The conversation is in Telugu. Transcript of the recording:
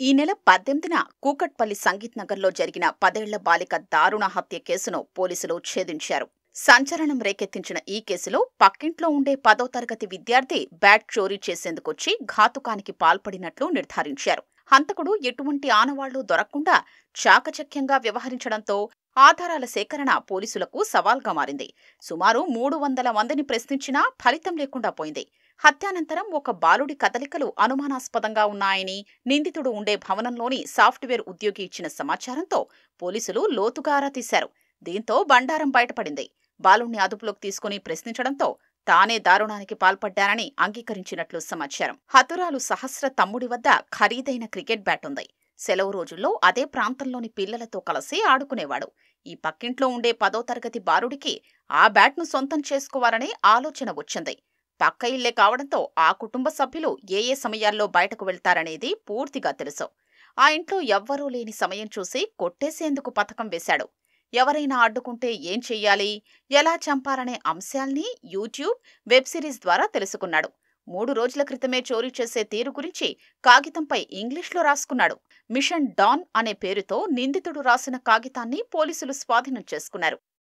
ఈ నెల 18న కూకట్పల్లి సంగీత్ నగర్లో జరిగిన 10 ఏళ్ల బాలిక దారుణ హత్య కేసును పోలీసులు ఛేదించారు. సంచలనం రేకెత్తించిన ఈ కేసులో పక్కింట్లో ఉండే 10వ తరగతి విద్యార్థి బ్యాట్ చోరీ చేసేందుకొచ్చి ఘాతుకానికి పాల్పడినట్లు నిర్ధారించారు. హంతకుడు ఎటువంటి ఆనవాళ్లు దొరకకుండా చాకచక్యంగా వ్యవహరించడంతో ఆధారాల సేకరణ పోలీసులకు సవాల్గా మారింది. సుమారు 300 మందిని ప్రశ్నించినా ఫలితం లేకుండా పోయింది. హత్యానంతరం ఒక బాలుడి కదలికలు అనుమానాస్పదంగా ఉన్నాయని నిందితుడు ఉండే భవనంలోని సాఫ్ట్వేర్ ఉద్యోగి ఇచ్చిన సమాచారంతో పోలీసులు లోతుగా ఆరా తీశారు. దీంతో బండారం బయటపడింది. బాలుణ్ణి అదుపులోకి తీసుకుని ప్రశ్నించడంతో తానే దారుణానికి పాల్పడ్డానని అంగీకరించినట్లు సమాచారం. హతురాలు సహస్ర తమ్ముడి వద్ద ఖరీదైన క్రికెట్ బ్యాట్ ఉంది. సెలవు రోజుల్లో అదే ప్రాంతంలోని పిల్లలతో కలిసి ఆడుకునేవాడు. ఈ పక్కింట్లో ఉండే 10వ తరగతి బాలుడికి ఆ బ్యాట్ను సొంతం చేసుకోవాలనే ఆలోచన వచ్చింది. పక్క ఇల్లే కావడంతో ఆ కుటుంబ సభ్యులు ఏ సమయాల్లో బయటకు వెళ్తారనేది పూర్తిగా తెలుసు. ఆ ఇంట్లో ఎవ్వరూ లేని సమయం చూసి కొట్టేసేందుకు పథకం వేశాడు. ఎవరైనా అడ్డుకుంటే ఏం చెయ్యాలి, ఎలా చంపాలనే అంశాల్ని యూట్యూబ్, వెబ్ సిరీస్ ద్వారా తెలుసుకున్నాడు. 3 రోజుల క్రితమే చోరీ చేసే తీరు గురించి కాగితంపై ఇంగ్లీష్లో రాసుకున్నాడు. మిషన్ డాన్ అనే పేరుతో నిందితుడు రాసిన కాగితాన్ని పోలీసులు స్వాధీనం చేసుకున్నారు.